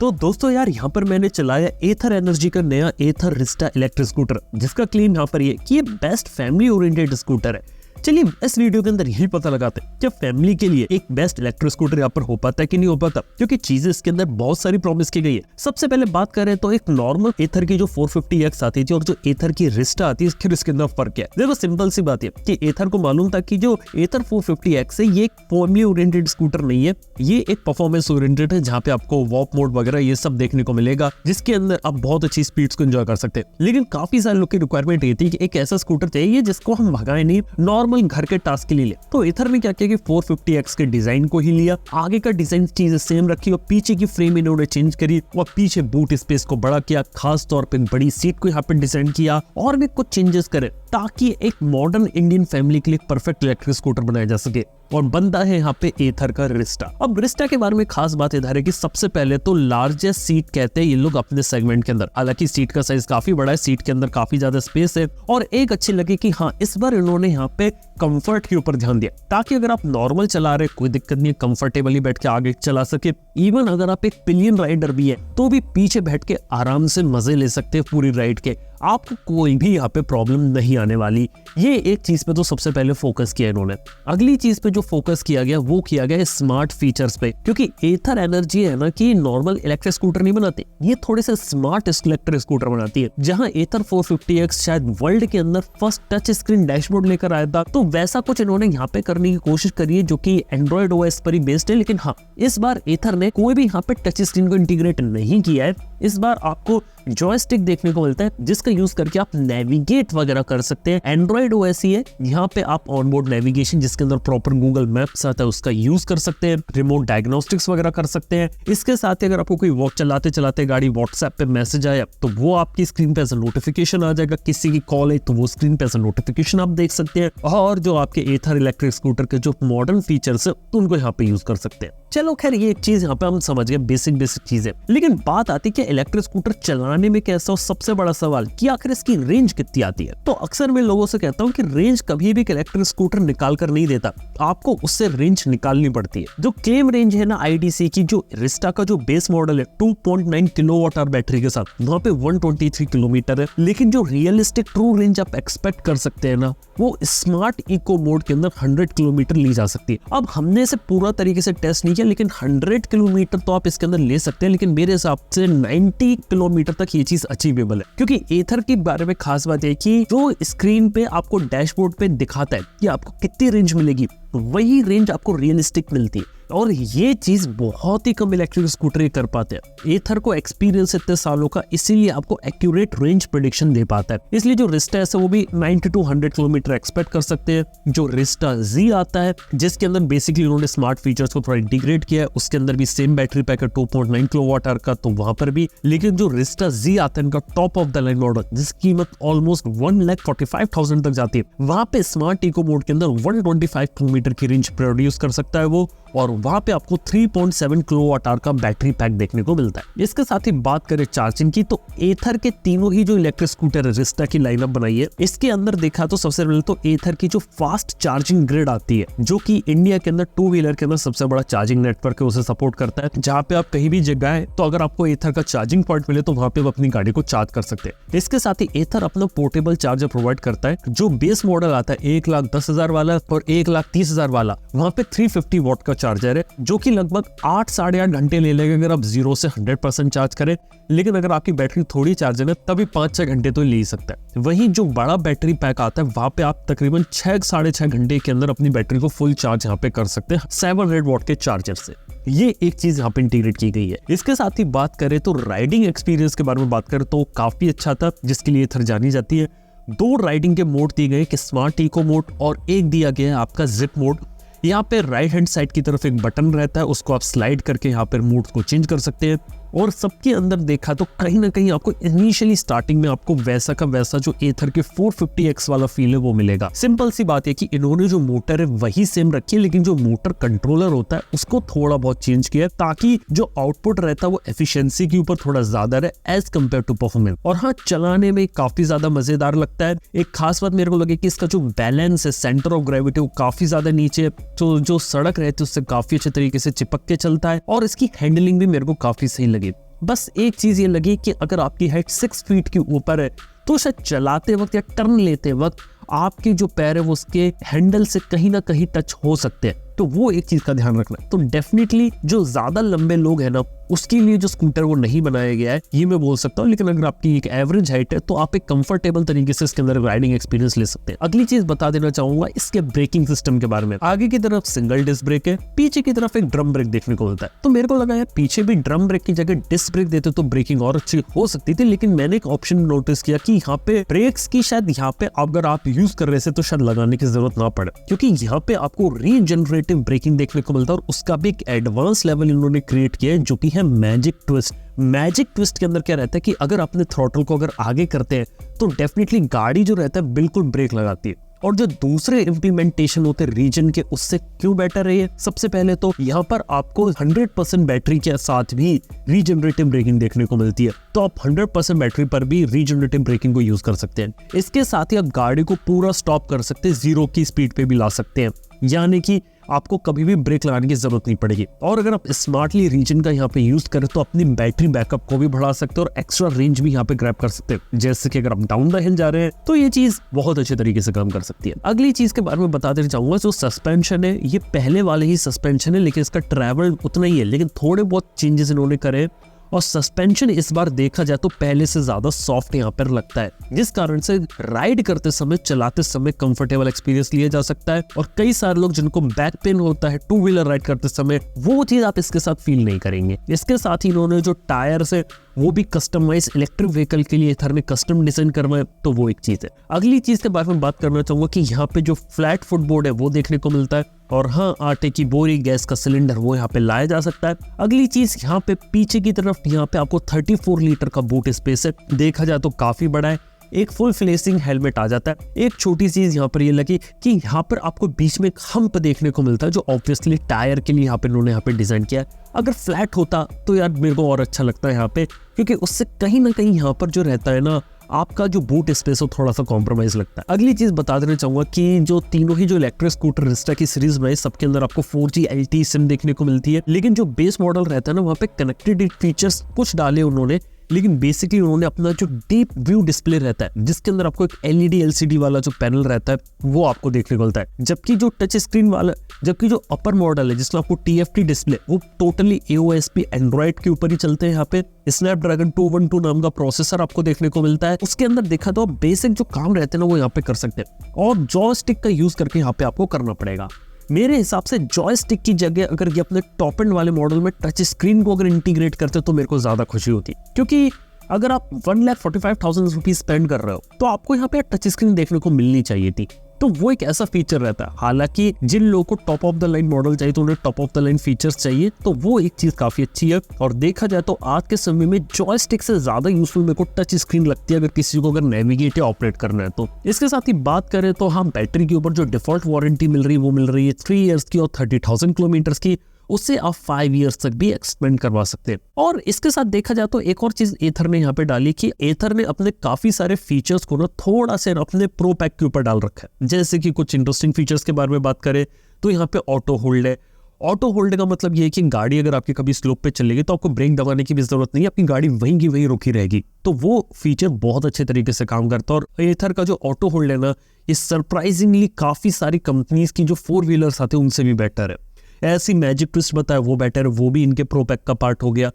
तो दोस्तों यार यहाँ पर मैंने चलाया एथर एनर्जी का नया एथर रिस्टा इलेक्ट्रिक स्कूटर, जिसका क्लेम यहाँ पर ये कि ये बेस्ट फैमिली ओरिएंटेड स्कूटर है। चलिए इस वीडियो के अंदर यही पता लगाते हैं कि फैमिली के लिए एक बेस्ट इलेक्ट्रिक स्कूटर यहाँ पर हो पाता है कि नहीं हो पाता, क्योंकि चीजें इसके अंदर बहुत सारी प्रॉमिस की गई है। सबसे पहले बात करें तो एक नॉर्मल एथर की जो 450X आती थी और जो एथर की रिस्टा आती है, फिर इसके अंदर फर्क है। देखो सिंपल सी बात है कि एथर को मालूम था कि जो एथर 450X है ये एक फैमिली ओरिएंटेड स्कूटर नहीं है, ये एक परफॉर्मेंस ओरिएंटेड है, जहाँ पे आपको वॉक मोड वगैरह ये सब देखने को मिलेगा, जिसके अंदर आप बहुत अच्छी स्पीड्स को एंजॉय कर सकते हैं। लेकिन काफी सारे लोग की रिक्वायरमेंट ये थी कि एक ऐसा स्कूटर चाहिए जिसको हम भगाए नहीं, नॉर्मल घर के टास्क के लिए। तो एथर ने क्या किया कि 450X के डिजाइन को ही लिया, आगे का डिजाइन चीजें सेम रखी और पीछे की फ्रेम इन्होंने चेंज करी और पीछे बूट स्पेस को बड़ा किया, खास तौर पे बड़ी सीट को यहाँ पे डिजाइन किया और भी कुछ चेंजेस करे ताकि एक मॉडर्न इंडियन फैमिली के लिए परफेक्ट इलेक्ट्रिक स्कूटर बनाया जा सके। और बनता है यहाँ पे एथर का रिस्टा। अब रिस्टा के बारे में खास बात इधर है कि सबसे पहले तो लार्जेस्ट सीट कहते हैं ये लोग अपने सेगमेंट के अंदर। हालांकि सीट का साइज काफी बड़ा है, सीट के अंदर काफी ज्यादा स्पेस है और एक अच्छी लगी कि हाँ इस बार इन्होंने यहाँ पे कंफर्ट के ऊपर ध्यान दिया, ताकि अगर आप नॉर्मल चला रहे कोई दिक्कत नहीं है, कंफर्टेबली बैठ के आगे चला सके। इवन अगर आप एक पिलियन राइडर भी है तो भी पीछे बैठ के आराम से मजे ले सकते हैं पूरी राइड के, आपको कोई भी यहाँ पे प्रॉब्लम नहीं आने वाली। ये एक चीज पे तो सबसे पहले फोकस किया इन्होंने। अगली चीज पे जो फोकस किया गया वो किया गया स्मार्ट फीचर्स पे, क्योंकि एथर एनर्जी है ना कि नॉर्मल इलेक्ट्रिक स्कूटर नहीं बनाती, ये थोड़े से स्मार्ट इलेक्ट्रिक स्कूटर बनाती है। जहां एथर 450X शायद वर्ल्ड के अंदर फर्स्ट टच स्क्रीन डैशबोर्ड लेकर आया था, तो वैसा कुछ इन्होंने यहाँ पे करने की कोशिश करी है जो कि एंड्रॉइड ओएस पर ही बेस्ड है। लेकिन हाँ इस बार एथर ने कोई भी यहाँ पे टच स्क्रीन को इंटीग्रेट नहीं किया है। इस बार आपको जॉयस्टिक देखने को मिलता है जिसका यूज करके आप नेविगेट वगैरह कर सकते हैं। एंड्रॉइड ओएस ही है, यहाँ पे आप ऑनबोर्ड नेविगेशन जिसके अंदर प्रॉपर गूगल मैप्स आता है उसका यूज कर सकते हैं, रिमोट डायग्नोस्टिक्स वगैरह कर सकते हैं। इसके साथ ही अगर आपको कोई वॉक चलाते चलाते गाड़ी व्हाट्सएप पे मैसेज आया तो वो आपकी स्क्रीन पे ऐसा नोटिफिकेशन आ जाएगा, किसी की कॉल है तो वो स्क्रीन पे ऐसा नोटिफिकेशन आप देख सकते हैं। और जो आपके एथर इलेक्ट्रिक स्कूटर के जो मॉडर्न फीचर्स है उनको यहाँ पे यूज कर सकते हैं। चलो खैर ये एक चीज यहाँ पे हम समझ गए, बेसिक चीजें। लेकिन बात आती है कि इलेक्ट्रिक स्कूटर चलाने में कैसा हो, सबसे बड़ा सवाल कि आखिर इसकी रेंज कितनी आती है। तो अक्सर मैं लोगों से कहता हूँ कि रेंज कभी भी इलेक्ट्रिक स्कूटर निकाल कर नहीं देता, आपको उससे रेंज निकालनी पड़ती है। जो क्लेम रेंज है ना आईडीसी की, जो रिस्टा का जो बेस मॉडल है 2.9 किलोवाट आवर बैटरी के साथ, वहाँ पे 123 किलोमीटर है। लेकिन जो रियलिस्टिक ट्रू रेंज आप एक्सपेक्ट कर सकते हैं ना, वो स्मार्ट इको मोड के अंदर 100 किलोमीटर ली जा सकती है। अब हमने इसे पूरा तरीके से टेस्ट नहीं किया, लेकिन 100 किलोमीटर तो आप इसके अंदर ले सकते हैं। लेकिन मेरे हिसाब से 90 किलोमीटर तक ये चीज अचीवेबल है, क्योंकि एथर के बारे में खास बात है कि जो स्क्रीन पे आपको डैशबोर्ड पे दिखाता है कि आपको कितनी रेंज मिलेगी, वही रेंज आपको रियलिस्टिक मिलती है। और ये चीज बहुत ही कम इलेक्ट्रिक स्कूटर कर पाते हैं। एथर को एक्सपीरियंस इतने सालों का, इसीलिए आपको एक्यूरेट रेंज प्रेडिक्शन दे पाता है। इसलिए जो रिस्टा है वो भी 90 to 100 किलोमीटर एक्सपेक्ट कर सकते हैं। जो रिस्टा जी आता है जिसके अंदर बेसिकली उन्होंने स्मार्ट फीचर्स को थोड़ा इंटीग्रेट किया है, उसके अंदर भी सेम बैटरी पैक है 2.9 किलोवाट आवर का, तो वहां पर भी। लेकिन जो रिस्टा जी आता है इनका top of the line model, जिसकी कीमत ऑलमोस्ट 1,45,000 तक जाती है, वहां पे स्मार्ट इको मोड के अंदर 125 किलोमीटर की रेंज प्रोड्यूस कर सकता है वो, और वहां पे आपको 3.7 किलोवाट आवर का बैटरी पैक देखने को मिलता है। इसके साथ ही बात करें चार्जिंग की, तो एथर के तीनों ही जो इलेक्ट्रिक स्कूटर रिस्टा की लाइनअप बनाई है, इसके अंदर देखा तो सबसे पहले तो एथर की जो फास्ट चार्जिंग ग्रिड आती है, जो कि इंडिया के अंदर टू व्हीलर के अंदर सबसे बड़ा चार्जिंग नेटवर्क है, उसे सपोर्ट करता है। जहाँ पे आप कहीं भी जगह है तो अगर आपको एथर का चार्जिंग पॉइंट मिले तो वहां पे आप अपनी गाड़ी को चार्ज कर सकते हैं। इसके साथ ही एथर अपना पोर्टेबल चार्जर प्रोवाइड करता है। जो बेस मॉडल आता है 1,10,000 वाला और 1,30,000 वाला, वहां पे 350 वॉट का चार्जर है, जो कि लगभग 8 साढ़े 8 घंटे ले लेगा अगर आप 0 से 100% चार्ज करें। लेकिन अगर आपकी बैटरी थोड़ी चार्ज है ना, तभी 5-6 घंटे तो ले ही सकता है। वहीं जो बड़ा बैटरी पैक आता है वहां पे आप तकरीबन 6 साढ़े 6 घंटे के अंदर अपनी बैटरी को फुल चार्ज यहाँ पे कर सकते हैं 700 वॉट के चार्जर से। ये एक चीज यहाँ पे इंटीग्रेट की गई है। इसके साथ ही बात करें तो राइडिंग एक्सपीरियंस के बारे में बात करें तो काफी अच्छा था, जिसके लिए एथर जानी जाती है। 2 राइडिंग के मोड दिए गए कि स्मार्ट इको मोड, और एक दिया गया है आपका जिप मोड। यहाँ पे राइट हैंड साइड की तरफ एक बटन रहता है, उसको आप स्लाइड करके यहाँ पर मोड को चेंज कर सकते हैं। और सबके अंदर देखा तो कहीं ना कहीं आपको इनिशियली स्टार्टिंग में आपको वैसा का वैसा जो एथर के 450X वाला फील है वो मिलेगा। सिंपल सी बात है कि इन्होंने जो मोटर है वही सेम रखी है, लेकिन जो मोटर कंट्रोलर होता है उसको थोड़ा बहुत चेंज किया है, ताकि जो आउटपुट रहता है वो एफिशिएंसी के ऊपर थोड़ा ज्यादा रहे एज कम्पेयर टू परफॉर्मेंस। और हाँ, चलाने में काफी ज्यादा मजेदार लगता है। एक खास बात मेरे को लगे कि इसका जो बैलेंस है, सेंटर ऑफ ग्रेविटी वो काफी ज्यादा नीचे है, तो जो सड़क रहती है उससे काफी अच्छे तरीके से चिपक के चलता है, और इसकी हैंडलिंग भी मेरे को काफी सही लगी। बस एक चीज ये लगी कि अगर आपकी हाइट 6 फीट के ऊपर है तो शायद चलाते वक्त या टर्न लेते वक्त आपके जो पैर है वो उसके हैंडल से कहीं ना कहीं टच हो सकते हैं, तो वो एक चीज का ध्यान रखना है। तो डेफिनेटली जो ज्यादा लंबे लोग हैं ना उसके लिए जो स्कूटर वो नहीं बनाया गया है, ये मैं बोल सकता हूँ। लेकिन अगर आपकी एक एवरेज हाइट है तो आप एक कंफर्टेबल तरीके से इसके अंदर राइडिंग एक्सपीरियंस ले सकते हैं। अगली चीज बता देना चाहूंगा इसके ब्रेकिंग सिस्टम के बारे में। आगे की तरफ सिंगल डिस्क ब्रेक है, पीछे की तरफ एक ड्रम ब्रेक देखने को मिलता है। तो मेरे को लगा यार पीछे भी ड्रम ब्रेक की जगह डिस्क ब्रेक देते तो ब्रेकिंग और अच्छी हो सकती थी, लेकिन मैंने एक ऑप्शन नोटिस किया कि यहाँ पे ब्रेक्स की शायद यहाँ पे अगर आप यूज कर रहे थे तो शायद लगाने की जरूरत ना पड़े, क्योंकि यहाँ पे आपको रीजनरेटिव ब्रेकिंग देखने को मिलता है और उसका भी एक एडवांस लेवल इन्होंने क्रिएट किया है जो कि है मैजिक ट्विस्ट। मैजिक ट्विस्ट के अंदर क्या रहता है कि अगर अपने थ्रॉटल को अगर आगे करते हैं तो डेफिनेटली गाड़ी जो रहता है बिल्कुल ब्रेक लगाती है, और जो दूसरे इंप्लीमेंटेशन होते हैं रीजन के उससे क्यों बेटर है ये। सबसे पहले तो यहाँ पर आपको 100% बैटरी के साथ भी रीजनरेटिव ब्रेकिंग देखने को मिलती है, तो आप 100% बैटरी पर भी रीजनरेटिव ब्रेकिंग को यूज कर सकते हैं। इसके साथ ही आप गाड़ी को पूरा स्टॉप कर सकते हैं, 0 की स्पीड पे भी ला सकते हैं, यानी कि आपको कभी भी ब्रेक लगाने की जरूरत नहीं पड़ेगी। और अगर आप स्मार्टली रीजन का यहाँ पे यूज करें तो अपनी बैटरी बैकअप को भी बढ़ा सकते हैं और एक्स्ट्रा रेंज भी यहाँ पे ग्रैब कर सकते हैं। जैसे कि अगर आप डाउन द हिल जा रहे हैं तो ये चीज बहुत अच्छे तरीके से काम कर सकती है। अगली चीज के बारे में बता देना चाहूंगा, जो सस्पेंशन है ये पहले वाले ही सस्पेंशन है, लेकिन इसका ट्रैवल उतना ही है, लेकिन थोड़े बहुत चेंजेस इन्होंने करे और सस्पेंशन इस बार देखा जाए तो पहले से ज्यादा सॉफ्ट यहाँ पर लगता है, जिस कारण से राइड करते समय चलाते समय कंफर्टेबल एक्सपीरियंस लिया जा सकता है। और कई सारे लोग जिनको बैक पेन होता है टू व्हीलर राइड करते समय, वो चीज आप इसके साथ फील नहीं करेंगे। इसके साथ ही इन्होंने जो टायर्स है वो भी कस्टमाइज इलेक्ट्रिक व्हीकल के लिए एथर ने कस्टम डिजाइन करवाए, तो वो एक चीज है। अगली चीज के बारे में बात करना चाहूंगा कि यहाँ पे जो फ्लैट फुटबोर्ड है वो देखने को मिलता है, और हाँ आटे की बोरी गैस का सिलेंडर वो यहाँ पे लाया जा सकता है। अगली चीज यहाँ पे पीछे की तरफ यहाँ पे आपको 34 लीटर का बूट स्पेस है, देखा जाए तो काफी बड़ा है। एक फुल फ्लेसिंग हेलमेट आ जाता है। एक छोटी चीज यहाँ पर ये लगी कि यहाँ पर आपको बीच में एक हम्प देखने को मिलता है, जो ऑब्वियसली टायर के लिए यहाँ पे इन्होंने यहाँ पे डिजाइन किया है। अगर फ्लैट होता तो यार मेरे को और अच्छा लगता है यहाँ पे, क्योंकि उससे कहीं ना कहीं यहाँ पर जो रहता है ना आपका जो बूट स्पेस हो थोड़ा सा कॉम्प्रोमाइज लगता है। अगली चीज बता देना चाहूंगा कि जो तीनों ही जो इलेक्ट्रिक स्कूटर रिस्टा की सीरीज में सबके अंदर आपको 4G LTE सिम देखने को मिलती है, लेकिन जो बेस मॉडल रहता है ना वहाँ पे कनेक्टेड फीचर्स कुछ डाले उन्होंने, लेकिन बेसिकली उन्होंने अपना जो डीप व्यू डिस्प्ले रहता है जिसके अंदर आपको एक LED LCD वाला जो पैनल रहता है वो आपको देखने को मिलता है, जबकि जो टच स्क्रीन वाला जबकि जो अपर मॉडल है जिसमें आपको TFT डिस्प्ले वो टोटली AOSP एंड्रॉइड के ऊपर ही चलते हैं। यहाँ पे स्नैपड्रैगन 212 नाम का प्रोसेसर आपको देखने को मिलता है। उसके अंदर देखा तो बेसिक जो काम रहते हैं ना वो यहाँ पे कर सकते हैं, और जॉयस्टिक का यूज करके यहाँ पे आपको करना पड़ेगा। मेरे हिसाब से जॉयस्टिक की जगह अगर ये अपने टॉप एंड वाले मॉडल में टच स्क्रीन को अगर इंटीग्रेट करते तो मेरे को ज्यादा खुशी होती, क्योंकि अगर आप 1,45,000 रुपीज स्पेंड कर रहे हो तो आपको यहाँ पे टच स्क्रीन देखने को मिलनी चाहिए थी। तो वो एक ऐसा फीचर रहता है, हालांकि जिन लोगों को top of the line model चाहिए तो उन्हें top of the line features चाहिए, तो वो एक चीज काफी अच्छी है। और देखा जाए तो आज के समय में जॉयस्टिक से ज्यादा यूजफुल मेरे को टच स्क्रीन लगती है अगर किसी को अगर नेविगेट या ऑपरेट करना है तो। इसके साथ ही बात करें तो हम बैटरी के ऊपर जो डिफॉल्ट वारंटी मिल रही है वो मिल रही है 3 इयर्स की और 30,000 किलोमीटर की, उससे आप 5 इयर्स तक भी एक्सपेंड करवा सकते हैं। और इसके साथ देखा जाए तो एक और चीज एथर ने यहाँ पे डाली कि एथर ने अपने काफी सारे फीचर्स को ना थोड़ा सा अपने प्रो पैक के ऊपर डाल रखा है। जैसे कि कुछ इंटरेस्टिंग फीचर्स के बारे में बात करें तो यहाँ पे ऑटो होल्ड है। ऑटो होल्ड का मतलब ये है कि गाड़ी अगर आपकी कभी स्लोप पे चलेगी तो आपको ब्रेक दबाने की भी जरूरत नहीं है, आपकी गाड़ी वहीं की वहीं रुकी रहेगी। तो वो फीचर बहुत अच्छे तरीके से काम करता है। और एथर का जो ऑटो होल्ड है ना ये सरप्राइजिंगली काफी सारी कंपनीज की जो 4 व्हीलर्स आते हैं उनसे भी बेटर है। ऐसी मैजिक ट्विस्ट बताया वो बेटर है, वो भी इनके प्रो पैक का पार्ट हो गया।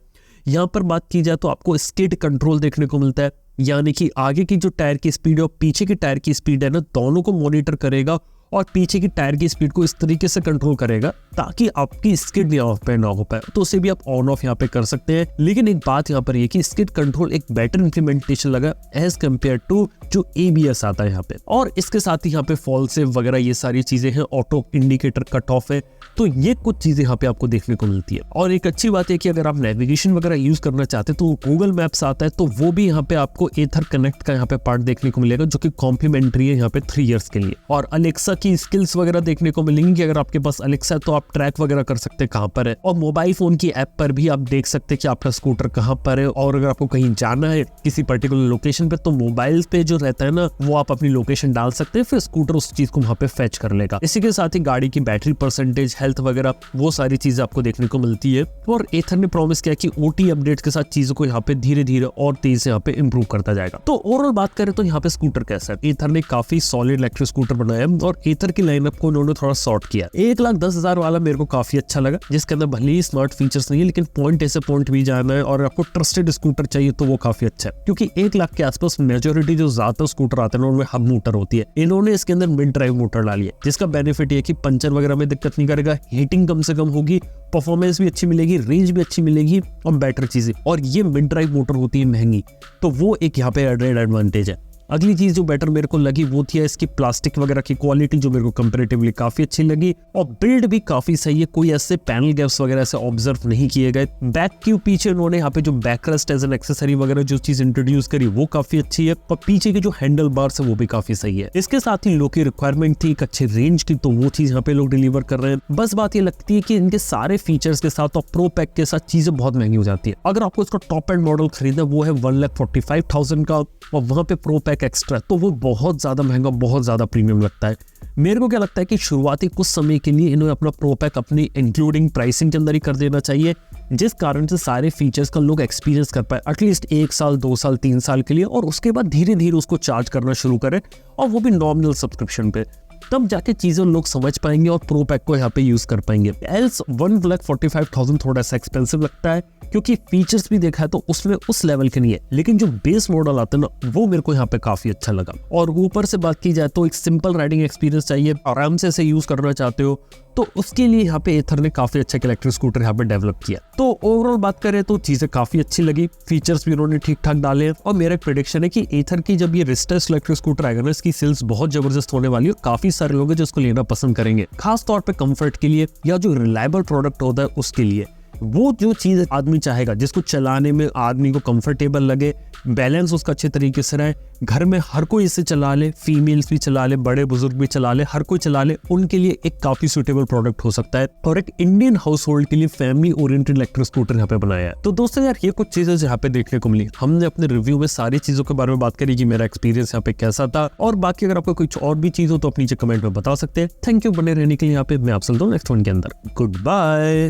यहाँ पर बात की जाए तो आपको स्किड कंट्रोल देखने को मिलता है, यानी कि आगे की जो टायर की स्पीड है और पीछे की टायर की स्पीड है ना दोनों को मॉनिटर करेगा और पीछे की टायर की स्पीड को इस तरीके से कंट्रोल करेगा ताकि आपकी स्किड यहाँ पे ना हो पाए, तो उसे भी आप ऑन ऑफ यहाँ पे कर सकते हैं। लेकिन एक बात यहाँ पर ये कि स्किड कंट्रोल एक बेटर इंप्लीमेंटेशन लगा एज कम्पेयर टू जो ABS आता है यहाँ पे। और इसके साथ ही यहाँ पे फॉल सेव वगैरह ये सारी चीजें हैं, ऑटो इंडिकेटर कट ऑफ है, तो ये कुछ चीजें यहाँ पे आपको देखने को मिलती है। और एक अच्छी बात है कि अगर आप नेविगेशन वगैरह यूज करना चाहते हैं तो गूगल मैप्स आता है, तो वो भी यहाँ पे आपको एथर कनेक्ट का यहाँ पे पार्ट देखने को मिलेगा जो कि कॉम्प्लीमेंट्री है यहाँ पे 3 इयर्स के लिए। और अलेक्सा की स्किल्स वगैरह देखने को मिलेंगी कि अगर आपके पास अलेक्सा है तो आप ट्रैक वगैरह कर सकते हैं कहाँ पर है, और मोबाइल फोन की ऐप पर भी आप देख सकते हैं कि आपका स्कूटर कहाँ पर है। और अगर आपको कहीं जाना है किसी पर्टिकुलर लोकेशन पे तो मोबाइल पे जो रहता है ना वो आप अपनी लोकेशन डाल सकते हैं, फिर स्कूटर उस चीज को वहाँ पे फेच कर लेगा। इसी के साथ ही गाड़ी की बैटरी परसेंटेज, हेल्थ वगैरह वो सारी चीजें आपको देखने को मिलती है। और एथर ने प्रॉमिस किया कि ओटी अपडेट के साथ चीजों को यहाँ पे धीरे धीरे और तेज से यहाँ पे इंप्रूव करता जाएगा। तो ओवरऑल बात करें तो यहाँ पे स्कूटर कैसा है, एथर ने काफी सॉलिड इलेक्ट्रिक स्कूटर बनाया और एथर की लाइनअप को उन्होंने थोड़ा शॉर्ट किया। 1,10,000 वाला मेरे को काफी अच्छा लगा, जिसके अंदर भले ही स्मार्ट फीचर्स नहीं है लेकिन पॉइंट ए से पॉइंट भी जाना है और आपको ट्रस्टेड स्कूटर चाहिए तो वो काफी अच्छा है, क्योंकि 1 लाख के आसपास मेजोरिटी जो ज्यादा स्कूटर आते हैं उनमें हब मोटर होती है। इन्होंने इसके अंदर मिड ड्राइव मोटर डाली है, जिसका बेनिफिट ये कि पंचर वगैरह में दिक्कत नहीं करेगा, हीटिंग कम से कम होगी, परफॉर्मेंस भी अच्छी मिलेगी, रेंज भी अच्छी मिलेगी और बेटर चीजें। और ये मिड ड्राइव मोटर होती है महंगी, तो वो एक यहाँ पे एडेड एडवांटेज है। अगली चीज जो बेटर मेरे को लगी वो थी इसकी प्लास्टिक वगैरह की क्वालिटी, जो मेरे को कंपैरेटिवली काफी अच्छी लगी, और बिल्ड भी काफी सही है, कोई ऐसे पैनल गैप्स वगैरह से ऑब्जर्व नहीं किए गए। बैक के पीछे उन्होंने यहाँ पे जो बैकरेस्ट एज एन एक्सेसरी वगैरह जो चीज इंट्रोड्यूस करी वो काफी अच्छी है, और पीछे के जो हैंडल बार्स है वो भी काफी सही है। इसके साथ ही लोग की रिक्वायरमेंट थी एक अच्छे रेंज की, तो वो चीज यहाँ पे लोग डिलीवर कर रहे हैं। बस बात ये लगती है कि इनके सारे फीचर्स के साथ और प्रो पैक के साथ चीजें बहुत महंगी हो जाती है। अगर आपको इसका टॉप एंड मॉडल खरीदना वो है 1,45,000 का, और वहां पे प्रो पैक एक्स्ट्रा, तो वो बहुत ज्यादा महंगा, बहुत ज्यादा प्रीमियम लगता है। मेरे को क्या लगता है कि शुरुआती कुछ समय के लिए इन्हें अपना प्रो पैक अपनी इंक्लूडिंग प्राइसिंग के अंदर ही कर देना चाहिए, जिस कारण से सारे फीचर्स का लोग एक्सपीरियंस कर पाए एटलीस्ट 1 साल 2 साल 3 साल के लिए, और उसके बाद धीरे धीरे उसको चार्ज करना शुरू करें, और वो भी नॉमिनल सब्सक्रिप्शन पे। तब जाके चीजें लोग समझ पाएंगे और प्रो पैक को यहाँ पे यूज कर पाएंगे। एल्स 1,45,000 थोड़ा सा एक्सपेंसिव लगता है, क्योंकि फीचर्स भी देखा है तो उसमें उस लेवल के नहीं है, लेकिन जो बेस मॉडल आता है ना वो मेरे को यहाँ पे काफी अच्छा लगा। और ऊपर से बात की जाए तो एक सिंपल राइडिंग एक्सपीरियंस चाहिए, आराम से इसे यूज करना चाहते हो तो उसके लिए यहाँ पे एथर ने काफी अच्छा इलेक्ट्रिक स्कूटर यहाँ पे डेवलप किया। तो ओवरऑल बात करें तो चीजें काफी अच्छी लगी, फीचर्स भी उन्होंने ठीक ठाक डाले हैं, और मेरा एक प्रेडिक्शन है कि एथर की जब ये रिस्टेस इलेक्ट्रिक स्कूटर आएगा ना इसकी सेल्स बहुत जबरदस्त होने वाली है। काफी सारे लोग हैं जो इसको लेना पसंद करेंगे, खास तौर पे कंफर्ट के लिए या जो रिलायबल प्रोडक्ट होता है उसके लिए। वो जो चीज आदमी चाहेगा जिसको चलाने में आदमी को कंफर्टेबल लगे, बैलेंस उसका अच्छे तरीके से रहे, घर में हर कोई इसे चला ले, फीमेल्स भी चला ले, बड़े बुजुर्ग भी चला ले, हर कोई चला ले, उनके लिए एक काफी सुटेबल प्रोडक्ट हो सकता है, और एक इंडियन हाउस होल्ड के लिए फैमिली ओरिएंटेड इलेक्ट्रिक स्कूटर यहाँ पे बनाया है। तो दोस्तों यार ये कुछ चीजें यहाँ पे देखने को मिली। हमने अपने रिव्यू में सारी चीजों के बारे में बात करी कि मेरा एक्सपीरियंस यहाँ पे कैसा था, और बाकी अगर आपको कुछ और भी चीज हो तो आप नीचे कमेंट में बता सकते हैं। थैंक यू बने रहने के लिए यहाँ पे। मैं आपसे मिलता हूं नेक्स्ट वन के अंदर। Good bye.